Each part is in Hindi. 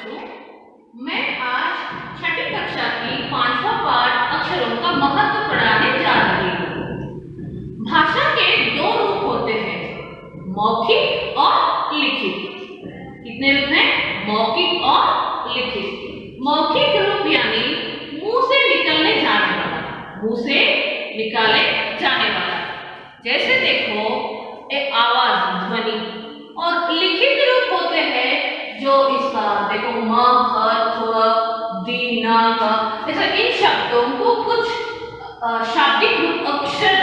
बच्चों, मैं आज छठी कक्षा की 5वां पाठ अक्षरों का महत्व पढ़ाने जा रही हूँ। भाषा के दो रूप होते हैं, मौखिक और लिखित। कितने रूप हैं? मौखिक और लिखित। मौखिक रूप यानी मुंह से निकलने जाने वाला, मुंह से निकाले जाने वाला। जैसे देखो, एक आवाज, ध्वनि। और लिखित रूप होते हैं जो इसका देखो म, ह, थ, दी, न, क, ऐसा इन शब्दों को कुछ शाब्दिक रूप अक्षर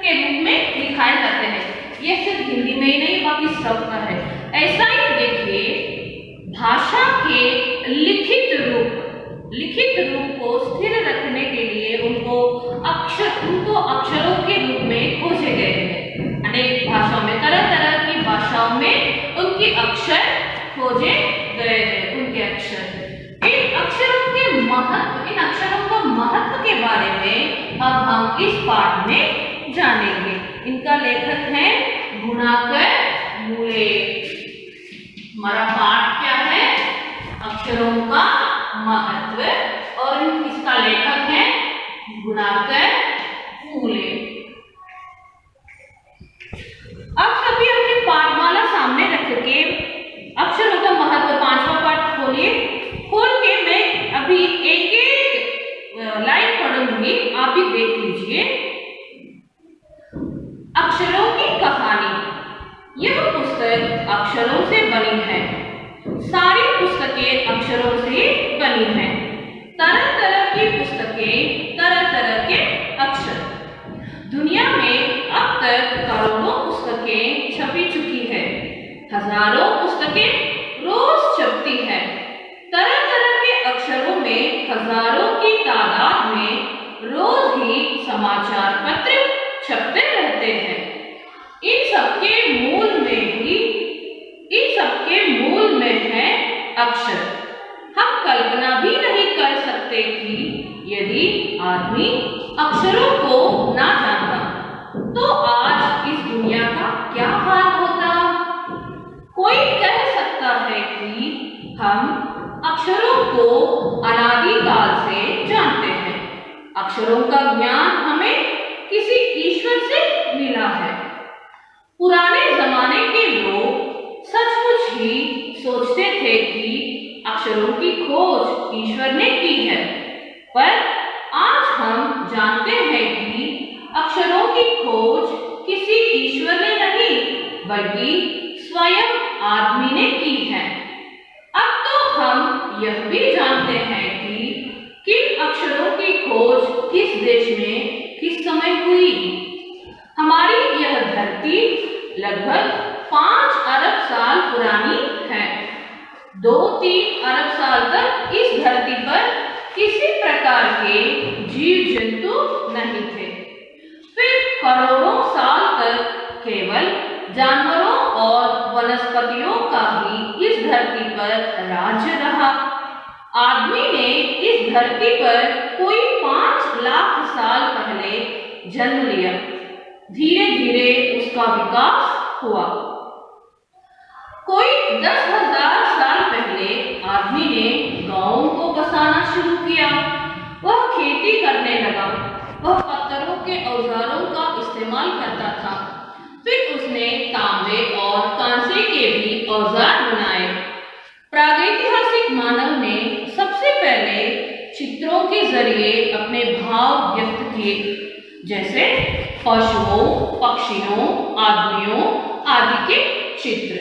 के रूप में लिखाए जाते हैं। ये सिर्फ हिंदी में ही नहीं बाकी सब का है। ऐसा ही देखिए, भाषा के लिखित रूप को स्थिर रखने के लिए उनको अक्षरों के रूप में खोजे गए हैं। अनेक भाषाओं में, तरह तरह की भाषाओं में उनके अक्षर खोजे गए हैं। उनके अक्षर, इन अक्षरों का महत्व के बारे में अब हम इस पाठ में जानेंगे। इनका लेखक है गुणाकर मूले। हमारा पाठ क्या है? अक्षरों का महत्व, और इसका लेखक है गुणाकर मूले। अब सभी अपनी पाठमाला सामने रख के अक्षरों का महत्व 5वां पाठ खोलिए। खोल के मैं अभी एक लाइन पढ़ूंगी, आप भी देख लीजिए। अक्षरों की कहानी। यह पुस्तक अक्षरों से बनी है। सारी पुस्तकें अक्षरों से बनी हैं। तरह तरह की पुस्तकें, तरह तरह के अक्षर। दुनिया में अब तक करोड़ों पुस्तकें छपी चुकी है। हजारों पुस्तकें रोज छपती है। तरह तरह के अक्षरों में हजारों की तादाद में रोज ही समाचार पत्र छपते रहते हैं। इन सबके मूल में है अक्षर। हम कल्पना भी नहीं कर सकते कि यदि आदमी अक्षरों को ना जानता तो आज इस दुनिया का क्या हाल होता। कोई कह सकता है कि हम अक्षरों को अनादिकाल से जानते हैं। अक्षरों का ज्ञान हमें किसी ईश्वर से मिला है। पुराने जमाने के लोग सचमुच ही सोचते थे कि अक्षरों की खोज ईश्वर ने की है, पर आज हम जानते हैं कि अक्षरों की खोज किसी ईश्वर ने नहीं बल्कि स्वयं आदमी ने की है। अब तो हम यह भी जानते हैं कि किन अक्षरों की खोज किस देश में किस समय हुई। हमारी यह धरती लगभग 5 अरब साल पुरानी है। 2-3 अरब साल तक इस धरती पर किसी प्रकार के जीव जंतु नहीं थे। फिर करोड़ों साल तक केवल जानवरों और वनस्पतियों का ही इस धरती पर राज्य रहा। आदमी ने इस धरती पर कोई 5 लाख साल पहले जन्म लिया। धीरे धीरे उसका विकास हुआ। कोई 10,000 साल पहले आदमी ने गांवों को बसाना शुरू किया। वह खेती करने लगा। वह पत्थरों के औजारों का इस्तेमाल करता था। फिर उसने तांबे और कांसे के भी औजार बनाए। प्रागैतिहासिक मानव ने सबसे पहले चित्रों के जरिए अपने भाव व्यक्त किए, जैसे पशुओं, पक्षियों, आदमियों आदि के चित्र।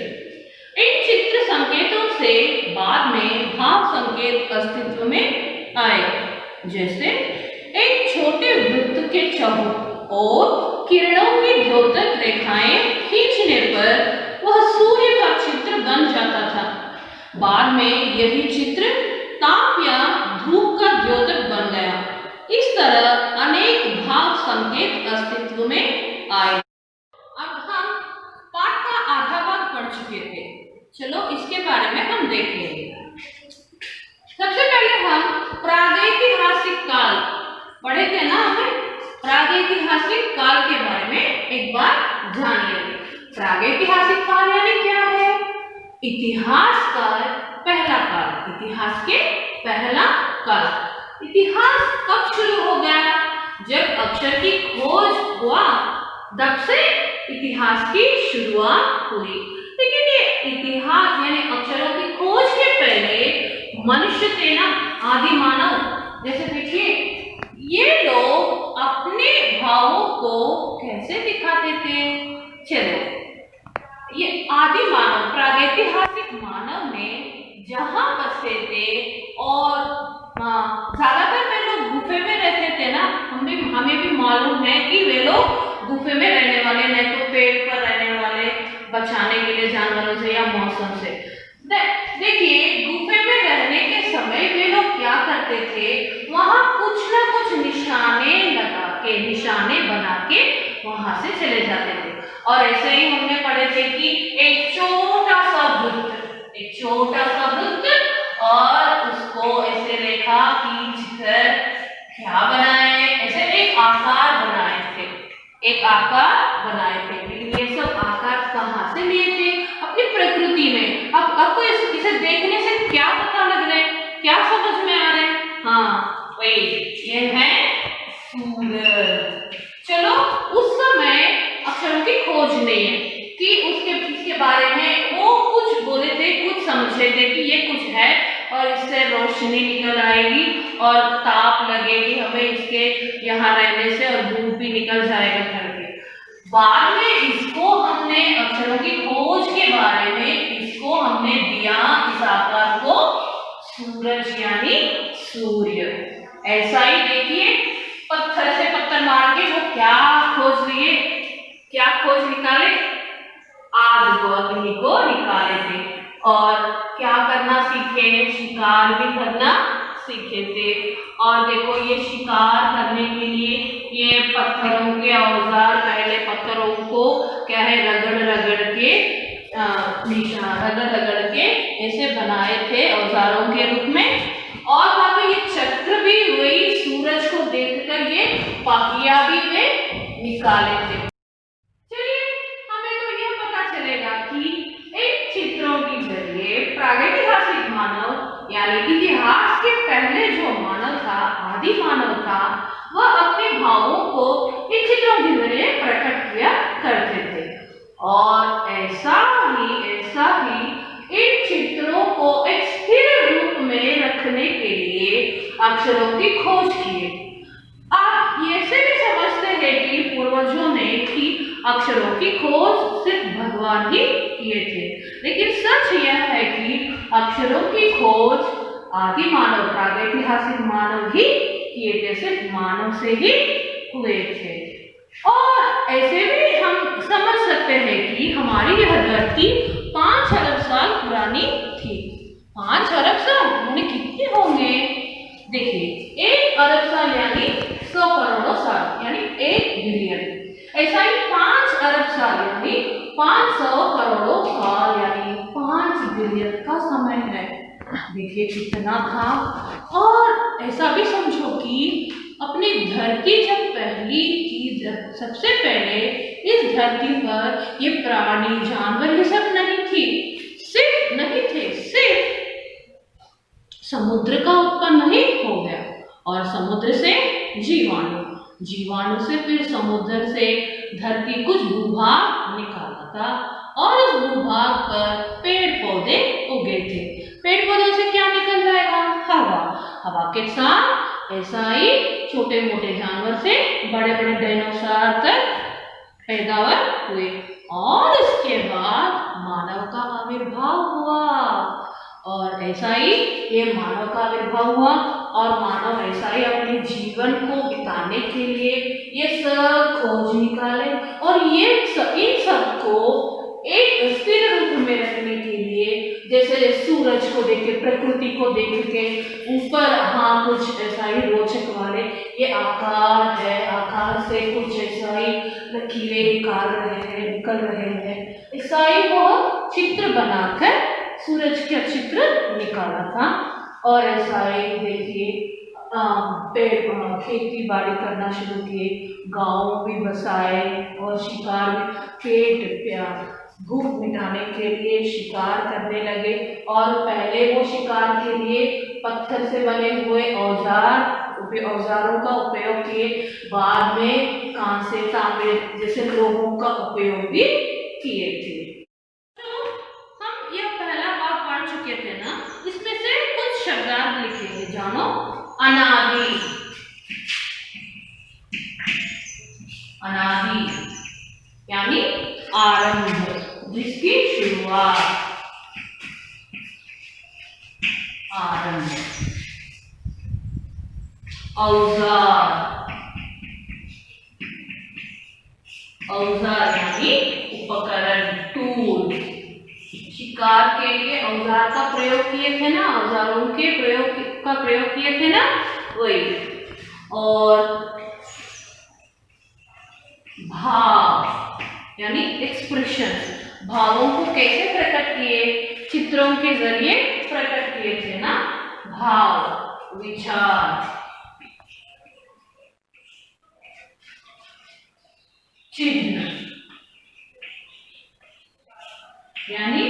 इन चित्र संकेतों से बाद में भाव संकेत अस्तित्व में आए, जैसे एक छोटे वृत्त के चबूत और किरणों की द्योतक रेखाएं खींचने पर वह सूर्य का चित्र बन जाता था। बाद में यही चित्र ताप या धूप का द्योतक बन गया। इस तरह अनेक भाव संकेत अस्तित्व में आए। अब हम पाठ का आधा भाग पढ़ चुके थे। चलो इसके बारे में हम देखेंगे। सबसे पहले हम प्रागैतिहासिक काल पढ़े थे ना, हमें प्रागैतिहासिक काल के बारे में एक बार जान लेंगे। प्रागैतिहासिक काल यानी क्या है? इतिहास का पहला काल, इतिहास के पहला काल। इतिहास कब शुरू हो गया? जब अक्षर की खोज हुआ, तब से इतिहास की शुरुआत हुई। लेकिन ये इतिहास यानी अक्षरों की खोज के पहले मनुष्य थे ना, आदि मानव। जैसे देखिए, ये लोग अपने भावों को कैसे दिखाते थे? चलो, ये आदि मानव, प्रागैतिहासिक मानव में जहां बसे थे और ज्यादातर वे लोग गुफे में रहते थे ना। हमें भी मालूम है कि वे लोग गुफे में रहने वाले, नहीं तो पेड़ पर रहने वाले, बचाने के लिए जानवरों से या मौसम से। देखिए, गुफे में रहने के समय वे लोग क्या करते थे? वहां कुछ ना कुछ निशाने लगा के, निशाने बना के वहां से चले जाते थे। और ऐसे ही हमने पढ़े थे कि एक छोटा सा वृत्त और उसको ऐसे रेखा खींचकर क्या बनाए? ऐसे एक आकार बनाए थे, एक आकार बनाए थे। लेकिन ये सब आकार कहाँ से लिए थे? अपनी प्रकृति में। अब आपको इसे देखने से क्या पता लग रहा है? क्या समझ में आ रहा है? हाँ, वही, ये है सूरज। चलो, उस समय अक्षरों की खोज नहीं है कि इसके बारे में वो कुछ बोले थे, कुछ समझे थे कि ये कुछ है और इससे रोशनी निकल आएगी और ताप लगेगी हमें इसके यहाँ रहने से, और धूप भी निकल जाएगा करके। बाद में इसको हमने, अक्षरों की खोज के बारे में इसको हमने दिया, इस आकार को, सूरज यानी सूर्य। ऐसा ही देखिए, पत्थर से पत्थर मार के वो क्या खोज लिए, क्या खोज निकाले? आग को, अग्नि को निकाले थे। और क्या करना सीखे? शिकार भी करना सीखे थे। और देखो, ये शिकार करने के लिए ये पत्थरों के औजार, पहले पत्थरों को क्या है, रगड़ रगड़ के ऐसे बनाए थे औजारों के रूप में। और वहां पे ये चक्र भी वही सूरज को देखकर ये पाकिया भी वे निकाले थे। चलिए, हमें तो यह पता चलेगा कि इन चित्रों के जरिए प्रागैतिहासिक मानव यानी इतिहास के पहले जो मानव था, आदि मानव था, वह अपने भावों को इन चित्रों के जरिए प्रकट किया करते थे। और ऐसा ही इन चित्रों को एक स्थिर रूप में रखने के लिए अक्षरों की खोज किए। आप ये से भी समझते हैं कि पूर्वजों ने कि अक्षरों की खोज सिर्फ भगवान ही किए थे, लेकिन सच यह है कि अक्षरों की खोज आदि मानव, प्रागैतिहासिक मानव ही किए थे, सिर्फ मानव से ही हुए थे। और ऐसे भी हम समझ सकते हैं कि हमारी यह धरती 5 अरब साल पुरानी थी। 5 अरब साल यानी कितने होंगे? देखिए, 1 अरब साल यानी 100 करोड़ साल, यानी 1 बिलियन। ऐसा ही 5 अरब साल यानी 500 करोड़ साल, यानी 5 बिलियन का समय है। देखिए कितना था। और ऐसा भी समझो कि अपनी धरती जब पहली थी, सबसे पहले इस धरती पर ये प्राणी, जानवर, ये सब नहीं थे, सिर्फ समुद्र का उत्पन्न ही हो गया। और समुद्र से जीवाणु से फिर समुद्र से धरती कुछ भूभाग निकाला था, और उस भूभाग पर पेड़ पौधे उगे थे। पेड़ पौधों से क्या निकल जाएगा? हवा के साथ ऐसा ही छोटे मोटे जानवर से बड़े बड़े डायनासोर तक पैदावार हुए। और उसके बाद मानव का आविर्भाव हुआ। और ऐसा ही ये मानव का आविर्भाव हुआ, और मानव ऐसा ही अपने जीवन को बिताने के लिए ये सब खोज निकाले। और ये इन सब को एक स्थिर रूप में रखने के लिए, जैसे सूरज को देख के, प्रकृति को देख के, ऊपर कुछ ऐसा ही रोचक वाले ये आकार है, आकार से कुछ ऐसा ही लकीरें निकल रहे हैं, ऐसा ही वो चित्र बनाकर सूरज का चित्र निकाला था। और ऐसा ही देखिए, खेती बाड़ी करना शुरू किए, गाँव भी बसाए, और शिकार भूख मिटाने के लिए शिकार करने लगे और पहले वो शिकार के लिए पत्थर से बने हुए औजारों का उपयोग किए, बाद में कांसे तांबे जैसे लोहों का उपयोग भी किए थे। तो हम यह पहला भाग पढ़ चुके थे ना, इसमें से कुछ शब्दार्थ लिखेंगे, जानो। अनादि, अनादि यानी आरंभ, जिसकी शुरुआत, आरंभ। औजार, औजार यानी उपकरण, टूल। शिकार के लिए औजार का प्रयोग किए थे ना, औजारों के प्रयोग किए थे ना, वही। और भाव यानी एक्सप्रेशन, भावों को कैसे प्रकट किए, चित्रों के जरिए प्रकट किए थे ना, भाव, विचार। चिन्ह यानी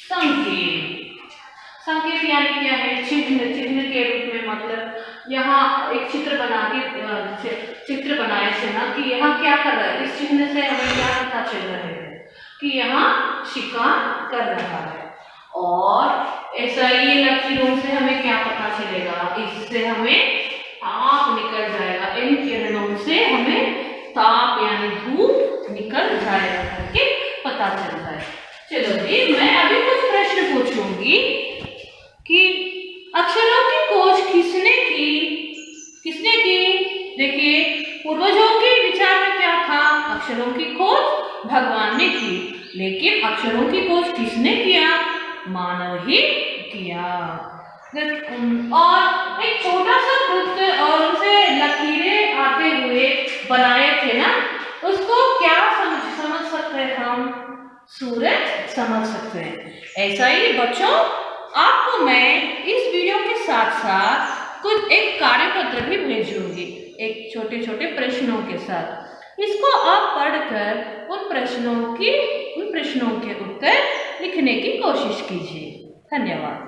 संकेत, संकेत यानी क्या है, चिन्ह, चिन्ह के रूप में, मतलब यहाँ एक चित्र बनाए थे ना कि यहाँ क्या कर रहा है, इस चिन्ह से हमें क्या पता चल रहा है कि यहाँ शिकार कर रहा है। और ऐसा ही लकीरों से हमें क्या पता चलेगा, इससे हमें ताप निकल जाएगा, इन किरणों से हमें ताप यानी धूप निकल जाएगा करके पता चलता है। चलो जी, मैं अभी कुछ प्रश्न पूछूंगी कि अक्षरों की खोज किसने की, किसने की? देखिए, पूर्वजों के विचार में क्या था, अक्षरों की खोज भगवान ने की, लेकिन अक्षरों की खोज किसने किया? मानव ही किया। और एक छोटा सा वृत्त और उनसे लकीरें आते हुए बनाए थे ना, उसको क्या समझ सकते हैं हम? सूरज समझ सकते हैं। ऐसा ही बच्चों, आपको मैं इस वीडियो के साथ साथ कुछ एक कार्यपत्र भी भेजूंगी, एक छोटे छोटे प्रश्नों के साथ। इसको आप पढ़कर उन प्रश्नों के उत्तर लिखने की कोशिश कीजिए। धन्यवाद।